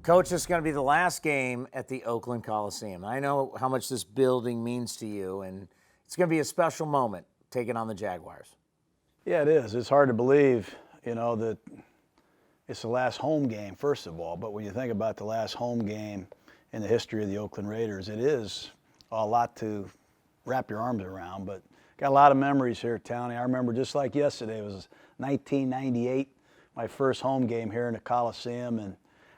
Coach, this is going to be the last game at the Oakland Coliseum. I know how much this building means to you, and it's going to be a special moment taking on the Jaguars. Yeah, it is. It's hard to believe, that it's the last home game, first of all. But when you think about the last home game in the history of the Oakland Raiders, it is a lot to wrap your arms around. But got a lot of memories here, Townie. I remember just like yesterday. It was 1998, my first home game here in the Coliseum, and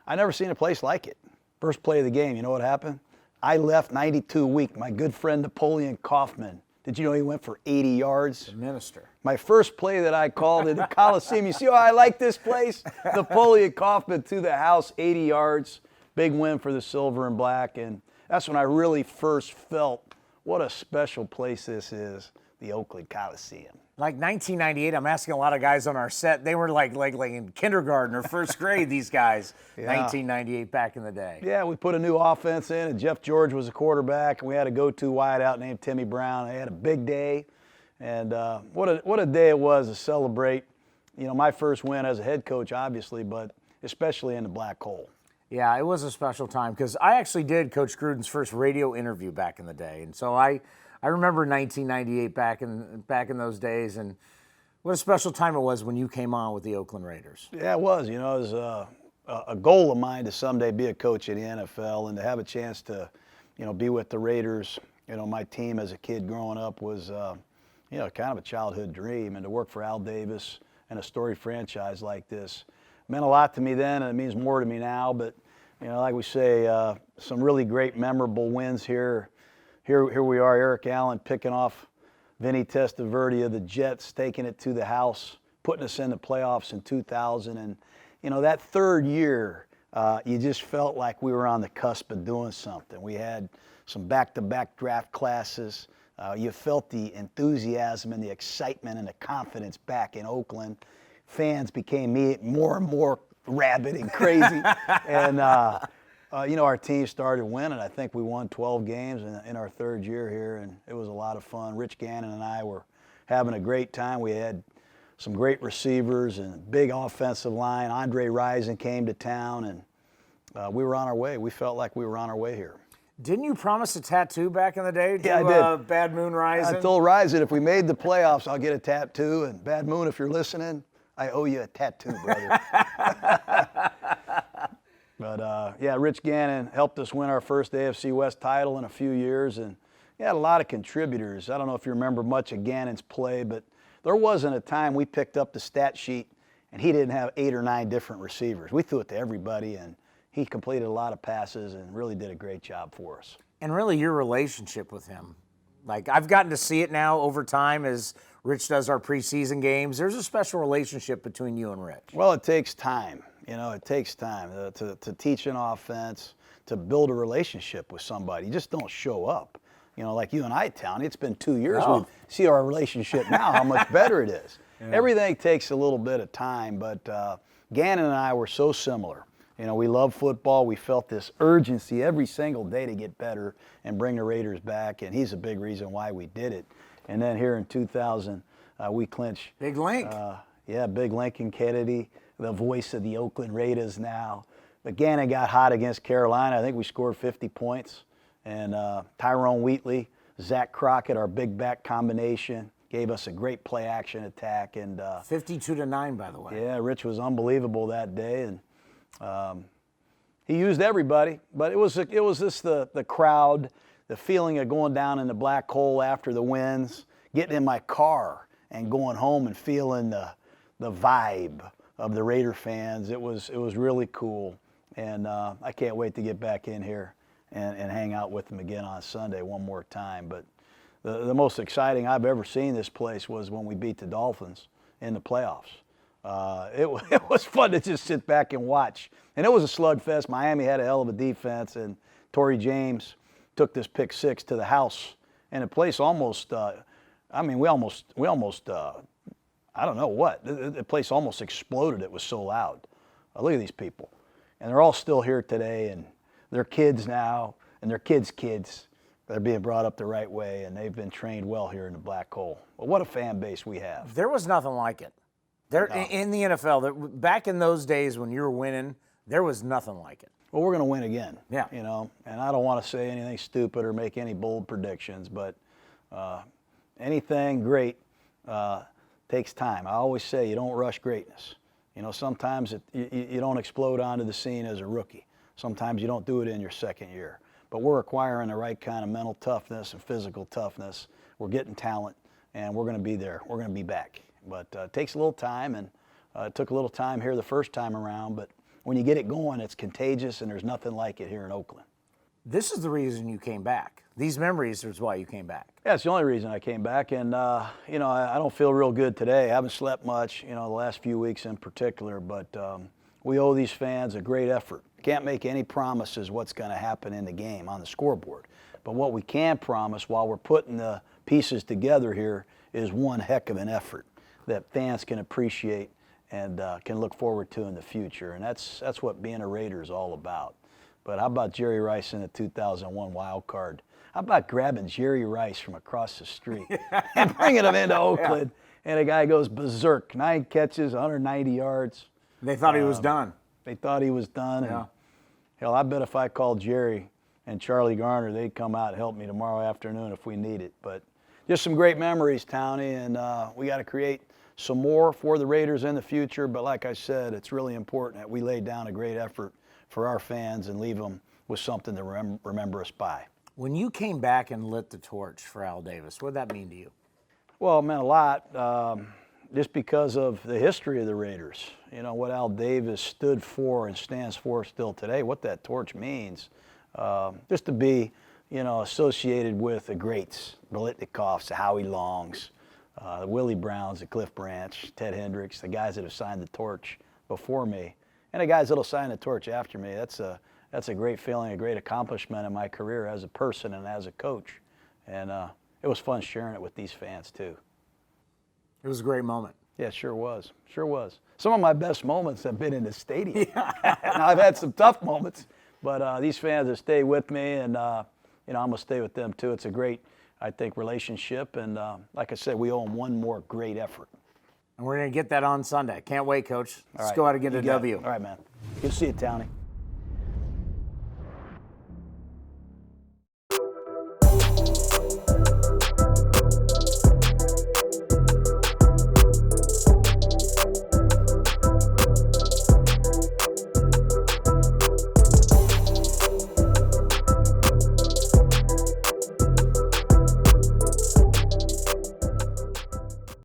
I never seen a place like it. First play of the game, you know what happened? I left 92 weak. My good friend Napoleon Kaufman. Did you know he went for 80 yards? The minister. My first play that I called in the Coliseum. You see how I like this place? Napoleon Kaufman to the house, 80 yards. Big win for the silver and black. And that's when I really first felt what a special place this is, the Oakland Coliseum. Like 1998, I'm asking a lot of guys on our set, they were like in kindergarten or first grade, these guys, yeah. 1998 back in the day. Yeah, we put a new offense in, and Jeff George was a quarterback, and we had a go-to wideout named Timmy Brown. They had a big day, and what a day it was to celebrate, my first win as a head coach, obviously, but especially in the black hole. Yeah, it was a special time because I actually did Coach Gruden's first radio interview back in the day, and so I remember 1998 back in those days, and what a special time it was when you came on with the Oakland Raiders. Yeah, it was. It was a goal of mine to someday be a coach in the NFL and to have a chance to, be with the Raiders. My team as a kid growing up was, kind of a childhood dream, and to work for Al Davis and a storied franchise like this meant a lot to me then, and it means more to me now. But, like we say, some really great, memorable wins here. Here we are, Eric Allen picking off Vinny Testaverde of the Jets, taking it to the house, putting us in the playoffs in 2000. And, that third year, you just felt like we were on the cusp of doing something. We had some back-to-back draft classes. You felt the enthusiasm and the excitement and the confidence back in Oakland. Fans became more and more rabid and crazy. And, our team started winning. I think we won 12 games in our third year here, and it was a lot of fun. Rich Gannon and I were having a great time. We had some great receivers and big offensive line. Andre Rison came to town, and we were on our way. We felt like we were on our way here. Didn't you promise a tattoo back in the day to yeah, I did. Bad Moon Rison? I told Rison if we made the playoffs, I'll get a tattoo. And Bad Moon, if you're listening, I owe you a tattoo, brother. But, Rich Gannon helped us win our first AFC West title in a few years, and he had a lot of contributors. I don't know if you remember much of Gannon's play, but there wasn't a time we picked up the stat sheet and he didn't have 8 or 9 different receivers. We threw it to everybody, and he completed a lot of passes and really did a great job for us. And really your relationship with him. Like, I've gotten to see it now over time as Rich does our preseason games. There's a special relationship between you and Rich. Well, it takes time. It takes time to teach an offense, to build a relationship with somebody. You just don't show up. Like you and I, Townie, it's been 2 years. No. We see our relationship now, how much better it is. Yeah. Everything takes a little bit of time, but Gannon and I were so similar. We love football. We felt this urgency every single day to get better and bring the Raiders back, and he's a big reason why we did it. And then here in 2000, we clinched. Big Link. Big Lincoln Kennedy, the voice of the Oakland Raiders now. But Gannon got hot against Carolina. I think we scored 50 points. And Tyrone Wheatley, Zach Crockett, our big back combination, gave us a great play-action attack. And 52-9, by the way. Yeah, Rich was unbelievable that day. And he used everybody. But it was just the crowd, the feeling of going down in the black hole after the wins, getting in my car and going home and feeling the vibe of the Raider fans. It was really cool, and I can't wait to get back in here and hang out with them again on Sunday one more time. But the most exciting I've ever seen this place was when we beat the Dolphins in the playoffs. It was fun to just sit back and watch, and it was a slugfest. Miami had a hell of a defense, and Torrey James took this pick six to the house, and the place almost I don't know what. The place almost exploded. It was so loud. Look at these people. And they're all still here today, and they're kids now, and their kids' kids. They're being brought up the right way, and they've been trained well here in the black hole. Well, what a fan base we have. There was nothing like it. In the NFL, back in those days when you were winning, there was nothing like it. well, we're going to win again. Yeah. You know, and I don't want to say anything stupid or make any bold predictions, but anything great takes time. I always say you don't rush greatness. You know, sometimes you don't explode onto the scene as a rookie. Sometimes you don't do it in your second year. But we're acquiring the right kind of mental toughness and physical toughness. We're getting talent, and we're going to be there. We're going to be back. But it takes a little time, and it took a little time here the first time around. But when you get it going, it's contagious, and there's nothing like it here in Oakland. This is the reason you came back. These memories is why you came back. Yeah, it's the only reason I came back. And, you know, I don't feel real good today. I haven't slept much, you know, the last few weeks in particular. But we owe these fans a great effort. Can't make any promises what's going to happen in the game on the scoreboard. But what we can promise while we're putting the pieces together here is one heck of an effort that fans can appreciate and can look forward to in the future. And that's what being a Raider is all about. But how about Jerry Rice in the 2001 wild card? How about grabbing Jerry Rice from across the street and bringing him into Oakland, and a guy goes berserk, 9 catches, 190 yards. They thought he was done. They thought he was done. Yeah. And, hell, I bet if I called Jerry and Charlie Garner, they'd come out and help me tomorrow afternoon if we need it. But just some great memories, Townie, and we got to create some more for the Raiders in the future. But like I said, it's really important that we lay down a great effort for our fans and leave them with something to remember us by. When you came back and lit the torch for Al Davis, what did that mean to you? Well, it meant a lot just because of the history of the Raiders. You know, what Al Davis stood for and stands for still today, what that torch means. Just to be, you know, associated with the greats, the Biletnikoffs, the Howie Longs, the Willie Browns, the Cliff Branch, Ted Hendricks, the guys that have signed the torch before me, and the guys that will sign the torch after me. That's a great feeling, a great accomplishment in my career as a person and as a coach. And it was fun sharing it with these fans, too. It was a great moment. Yeah, it sure was. Sure was. Some of my best moments have been in the stadium. Now, I've had some tough moments, but these fans have stayed with me, and you know, I'm going to stay with them, too. It's a great, I think, relationship. And like I said, we owe them one more great effort. And we're going to get that on Sunday. Can't wait, Coach. Let's right. go out and get You a got it. W. All right, man. Good to see you, Townie.